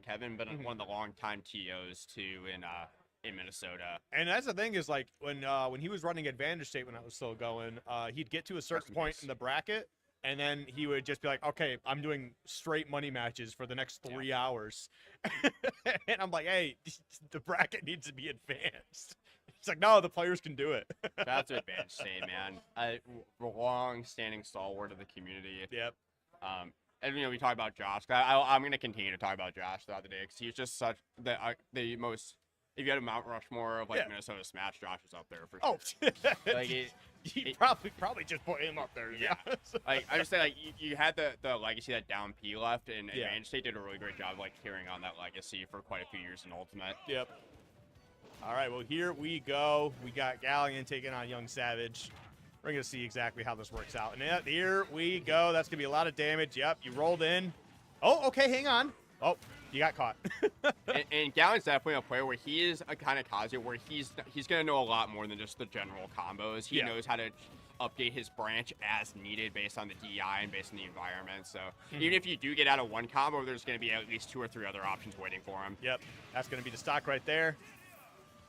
Kevin, but one of the longtime TOs too in Minnesota. And that's the thing is like when he was running Advantage State when I was still going, he'd get to a certain point in the bracket, and then he would just be like, "Okay, I'm doing straight money matches for the next 3 hours," and I'm like, "Hey, the bracket needs to be advanced." He's like, "No, the players can do it." That's an Advantage State, man. A long-standing stalwart of the community. Yep. And we talk about Josh. I'm going to continue to talk about Josh throughout the day because he's just such the most. If you had a Mount Rushmore of Minnesota Smash, Josh is up there for sure. Oh, like he probably just put him up there. Yeah. Like I just say, like you had the legacy that Down P left, and Advantage State did a really great job of carrying on that legacy for quite a few years in Ultimate. Yep. All right, well here we go. We got Galleon taking on Yungsavage. We're going to see exactly how this works out. And here we go. That's going to be a lot of damage. Yep, you rolled in. Oh, okay, hang on. Oh, you got caught. and Galleon's definitely a player where he is a kind of Kazuya where he's going to know a lot more than just the general combos. He knows how to update his branch as needed based on the DI and based on the environment. So even if you do get out of one combo, there's going to be at least 2 or 3 other options waiting for him. Yep, that's going to be the stock right there.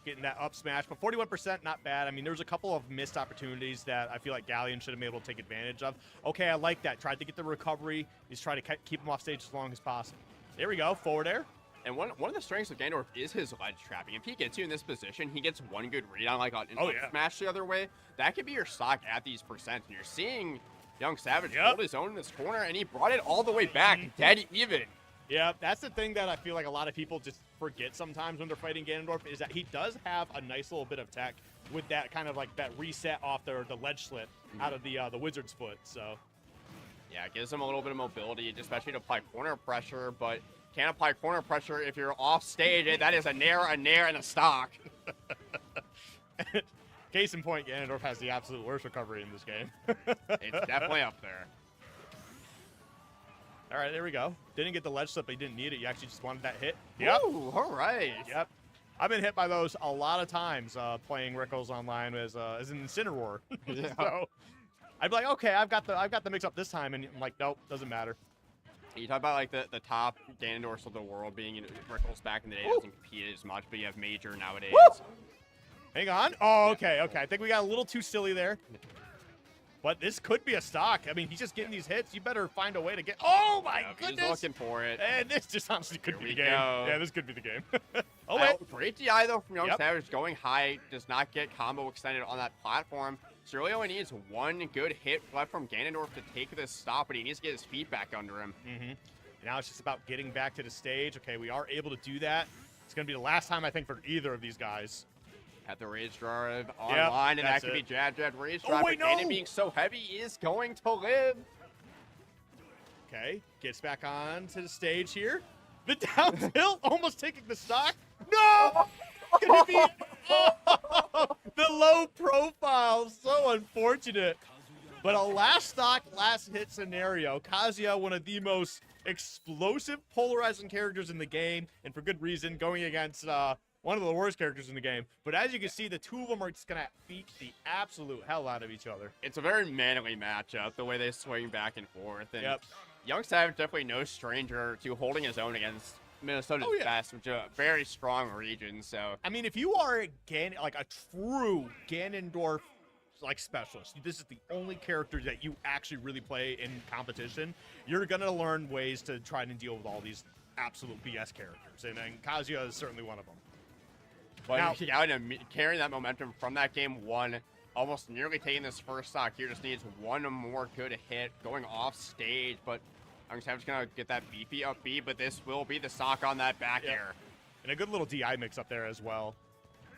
Getting that up smash, but 41%, not bad. I mean, there's a couple of missed opportunities that I feel like Galleon should have been able to take advantage of. Okay, I like that. Tried to get the recovery. He's trying to keep him off stage as long as possible. There we go, forward air. And one of the strengths of Ganondorf is his ledge trapping. If he gets you in this position, he gets one good read on an smash the other way. That could be your stock at these percents. And you're seeing Yungsavage hold his own in this corner, and he brought it all the way back, dead even. Yeah, that's the thing that I feel like a lot of people just forget sometimes when they're fighting Ganondorf is that he does have a nice little bit of tech with that kind of that reset off the ledge slip out of the wizard's foot. So yeah, it gives him a little bit of mobility, especially to apply corner pressure, but can't apply corner pressure if you're off stage. That is a nair, and a stock. Case in point, Ganondorf has the absolute worst recovery in this game. It's definitely up there. All right, there we go. Didn't get the ledge slip, but you didn't need it. You actually just wanted that hit. Yep. Ooh, all right. Yep. I've been hit by those a lot of times playing Rickles online as an Incineroar. So I'd be like, okay, I've got the mix up this time, and I'm like, nope, doesn't matter. You talk about the top Ganondorfs of the world being Rickles back in the day doesn't compete as much, but you have Major nowadays. Woo! Hang on. Oh, okay. I think we got a little too silly there. But this could be a stock. I mean, he's just getting these hits. You better find a way to get. Oh my goodness! He's looking for it. And this just honestly could be the game. Go. Yeah, this could be the game. Oh wait, great DI though from Yungsavage, going high, does not get combo extended on that platform. So really only needs one good hit left from Ganondorf to take this stop, but he needs to get his feet back under him. Now it's just about getting back to the stage. Okay, we are able to do that. It's gonna be the last time I think for either of these guys. At the Rage Drive online, and that could be Jad Rage Drive. But Ganon being so heavy is going to live. Okay, gets back onto the stage here. The down tilt, almost taking the stock. No! Gonna be the low profile, so unfortunate. But a last stock, last hit scenario. Kazuya, one of the most explosive, polarizing characters in the game, and for good reason, going against one of the worst characters in the game. But as you can see, the two of them are just going to beat the absolute hell out of each other. It's a very manly matchup, the way they swing back and forth. And Yungsavage definitely no stranger to holding his own against Minnesota's best, which is a very strong region. So I mean, if you are a true Ganondorf specialist, this is the only character that you actually really play in competition, you're going to learn ways to try and deal with all these absolute BS characters. And Kazuya is certainly one of them. But now, carrying that momentum from that game one, almost nearly taking this first stock here, just needs one more good hit going off stage. But Yungsavage's going to get that beefy up B, but this will be the stock on that back air. And a good little DI mix up there as well.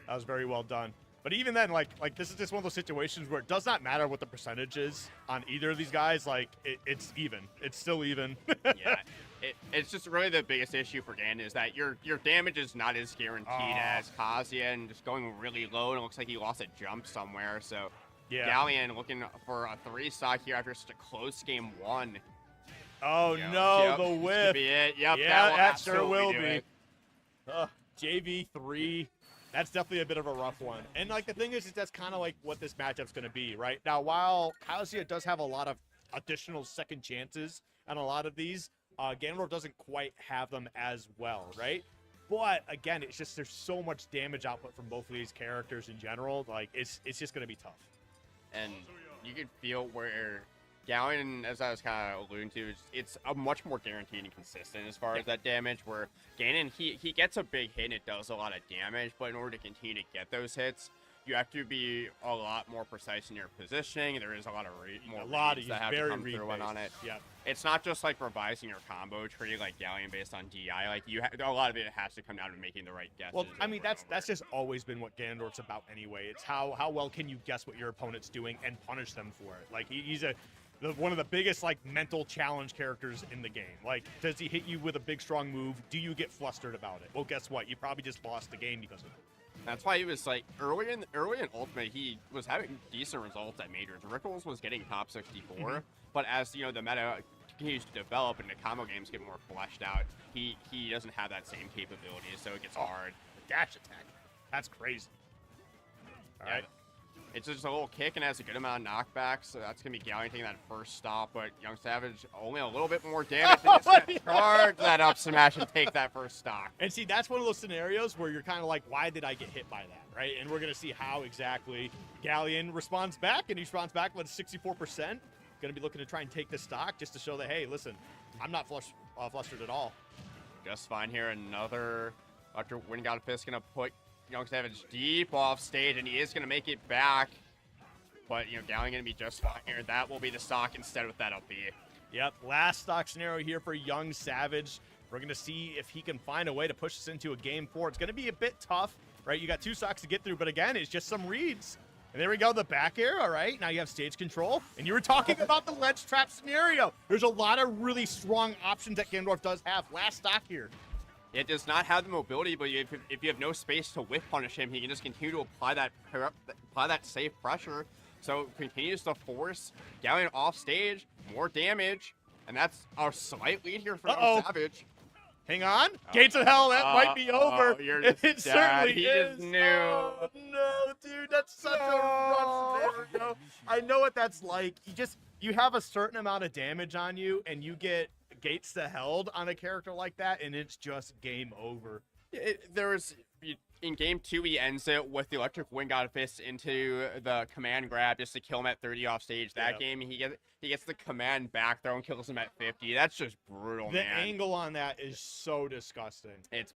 That was very well done. But even then, this is just one of those situations where it does not matter what the percentage is on either of these guys. It's even. It's still even. Yeah. It's just really the biggest issue for Ganon is that your damage is not as guaranteed as Kazuya, and just going really low, and it looks like he lost a jump somewhere. So Galleon looking for a 3 stock here after such a close game 1. Oh no, the whip. This could be it. Yep, that sure will be. JV3. That's definitely a bit of a rough one. And the thing is that's kind of what this matchup's going to be, right? Now, while Kazuya does have a lot of additional second chances on a lot of these, Ganondorf doesn't quite have them as well, right? But again, it's just there's so much damage output from both of these characters in general. Like it's just gonna be tough. And you can feel where Galleon, as I was kind of alluding to, it's a much more guaranteed and consistent as far as that damage. Where Ganon, he gets a big hit and it does a lot of damage, but in order to continue to get those hits, you have to be a lot more precise in your positioning. There is a lot of reads that have to come through on it. Yeah. It's not just like revising your combo tree like Galleon based on DI. Like a lot of it has to come down to making the right guesses. Well, I mean that's just always been what Ganondorf's about anyway. It's how well can you guess what your opponent's doing and punish them for it. Like he's one of the biggest like mental challenge characters in the game. Like, does he hit you with a big strong move? Do you get flustered about it? Well, guess what? You probably just lost the game because of it. That's why he was like early in Ultimate, he was having decent results at majors. Rickles was getting top 64, but as the meta continues to develop and the combo games get more fleshed out, he doesn't have that same capability, so it gets hard. The dash attack, that's crazy. All right. It's just a little kick and has a good amount of knockbacks, so that's going to be Galleon taking that first stop, but Yungsavage only a little bit more damage, and it's going to charge that up smash and take that first stock. And see, that's one of those scenarios where you're kind of like, why did I get hit by that, right? And we're going to see how exactly Galleon responds back, and he responds back with 64%. Going to be looking to try and take the stock just to show that, hey, listen, I'm not flustered at all. Just fine here, another Electric Wind God Fist going to put Yungsavage deep off stage, and he is going to make it back. But, Galleon going to be just fine here. That will be the stock instead with that up B. Yep, last stock scenario here for Yungsavage. We're going to see if he can find a way to push this into a game 4. It's going to be a bit tough, right? You got 2 stocks to get through, but again, it's just some reads. And there we go, the back air, all right. Now you have stage control. And you were talking about the ledge trap scenario. There's a lot of really strong options that Ganondorf does have. Last stock here. It does not have the mobility, but if you have no space to whiff punish him, he can just continue to apply that safe pressure. So continues to force Galleon off stage, more damage, and that's a slight lead here for Savage. Hang on, Gates of Hell, that might be over. It certainly is. Just knew. Oh, no, dude, that's such a rough scenario. I know what that's like. You have a certain amount of damage on you, and you get Gates to Held on a character like that, and it's just game over. In game 2, he ends it with the Electric Wind God Fist into the command grab just to kill him at 30 off stage. That game, he gets the command back throw and kills him at 50. That's just brutal, man. The angle on that is so disgusting. It's